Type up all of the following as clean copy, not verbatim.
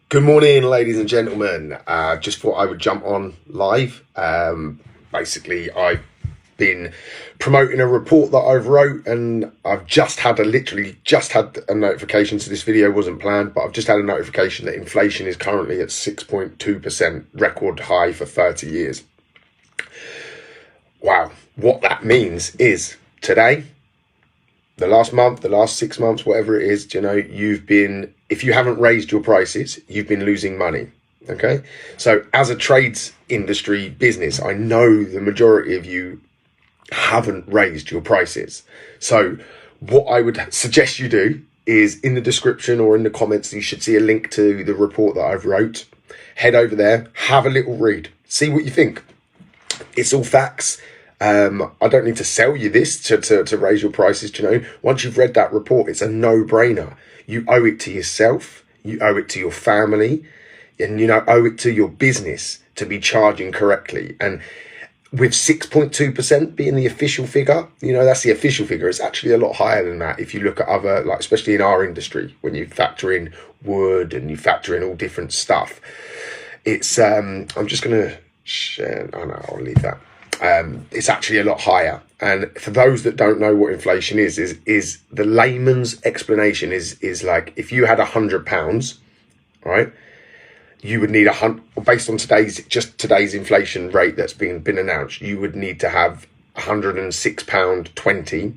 Good morning, ladies and gentlemen. Just thought I would jump on live. Basically, I've been promoting a report that I've wrote, and I've literally just had a notification. So this video wasn't planned, but I've just had a notification that inflation is currently at 6.2%, record high for 30 years. Wow. What that means is today, the last month, the last 6 months, whatever it is, if you haven't raised your prices, you've been losing money. Okay. So as a trades industry business, I know the majority of you haven't raised your prices. So what I would suggest you do is in the description or in the comments, you should see a link to the report that I've wrote. Head over there, have a little read, see what you think. It's all facts. I don't need to sell you this to raise your prices. Once you've read that report, it's a no-brainer. You owe it to yourself, you owe it to your family, and owe it to your business to be charging correctly. And with 6.2% being the official figure, that's the official figure. It's actually a lot higher than that if you look at other, especially in our industry, when you factor in wood and you factor in all different stuff. It's I'm just gonna share. Oh no, I'll leave that. It's actually a lot higher. And for those that don't know what inflation is the layman's explanation is like, if you had £100, right, you would need based on today's inflation rate that's been announced, you would need to have £106.20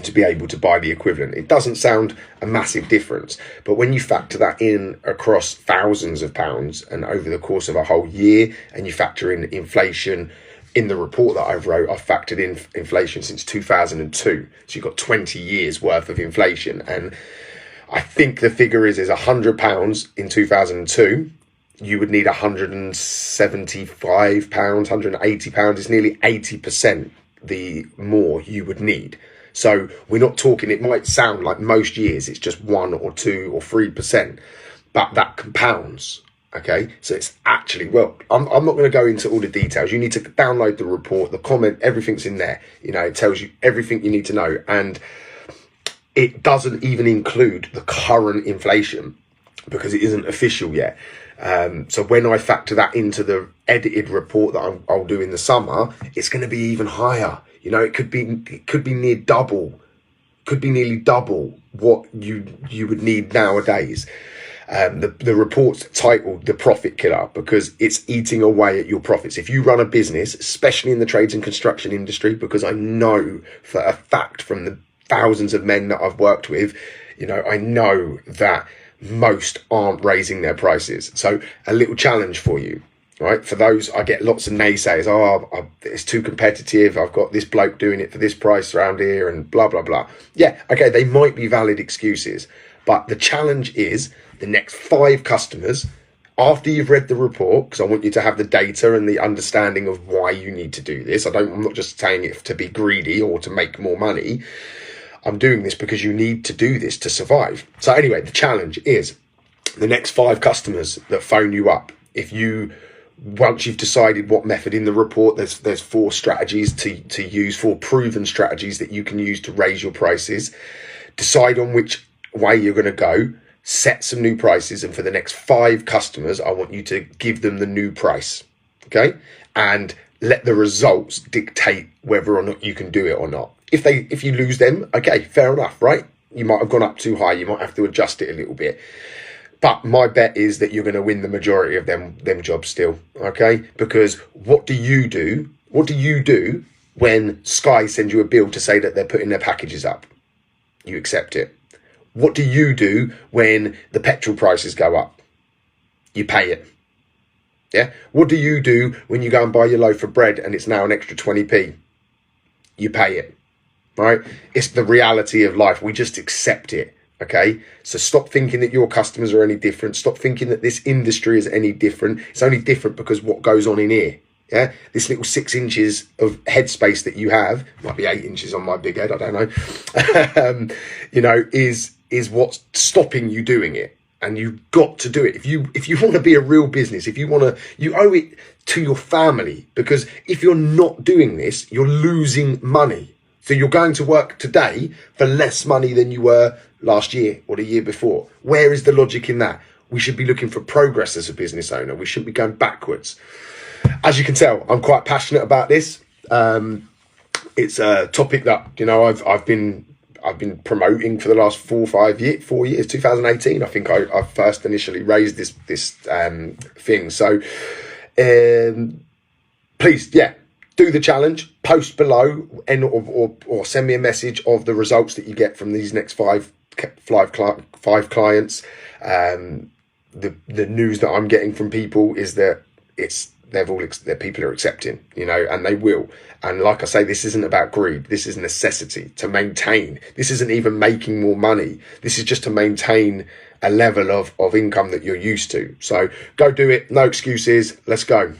to be able to buy the equivalent. It doesn't sound a massive difference, but when you factor that in across thousands of pounds and over the course of a whole year, and you factor in inflation. In the report that I've wrote, I've factored in inflation since 2002. So you've got 20 years worth of inflation. And I think the figure is £100 in 2002. You would need £175, £180. It's nearly 80% the more you would need. So we're not talking, it might sound like most years it's just 1 or 2 or 3%, but that compounds. Okay, so it's actually, I'm not going to go into all the details. You need to download the report, the comment, everything's in there. It tells you everything you need to know. And it doesn't even include the current inflation because it isn't official yet. So when I factor that into the edited report that I'll do in the summer, it's going to be even higher. It could be near double, could be nearly double what you would need nowadays. The report's titled The Profit Killer because it's eating away at your profits. If you run a business, especially in the trades and construction industry, because I know for a fact from the thousands of men that I've worked with, I know that most aren't raising their prices. So a little challenge for you, right? For those, I get lots of naysayers. It's too competitive. I've got this bloke doing it for this price around here and blah, blah, blah. Yeah, okay, they might be valid excuses. But the challenge is the next 5 customers, after you've read the report, because I want you to have the data and the understanding of why you need to do this. I'm not just saying it to be greedy or to make more money. I'm doing this because you need to do this to survive. So anyway, the challenge is the next 5 customers that phone you up. Once you've decided what method in the report, there's 4 strategies to use, 4 proven strategies that you can use to raise your prices. Decide on which way you're going to go, set some new prices, and for the next 5 customers, I want you to give them the new price, okay? And let the results dictate whether or not you can do it or not. If you lose them, okay, fair enough, right? You might have gone up too high, you might have to adjust it a little bit. But my bet is that you're going to win the majority of them jobs still, okay? Because what do you do? What do you do when Sky sends you a bill to say that they're putting their packages up? You accept it. What do you do when the petrol prices go up? You pay it. Yeah. What do you do when you go and buy your loaf of bread and it's now an extra 20p? You pay it. Right? It's the reality of life. We just accept it. Okay. So stop thinking that your customers are any different. Stop thinking that this industry is any different. It's only different because what goes on in here. Yeah, this little 6 inches of headspace that you have, might be 8 inches on my big head, I don't know, is what's stopping you doing it. And you've got to do it. If you want to be a real business, you owe it to your family, because if you're not doing this, you're losing money. So you're going to work today for less money than you were last year or the year before. Where is the logic in that? We should be looking for progress as a business owner. We shouldn't be going backwards. As you can tell, I'm quite passionate about this. It's a topic that, you know, I've been promoting for the last 4 years. 2018, I think I first initially raised this thing. So please, yeah, do the challenge. Post below, and or send me a message of the results that you get from these next five clients. The news that I'm getting from people is that people are accepting, you know, and they will. And like I say, this isn't about greed. This is necessity to maintain. This isn't even making more money. This is just to maintain a level of income that you're used to. So go do it. No excuses. Let's go.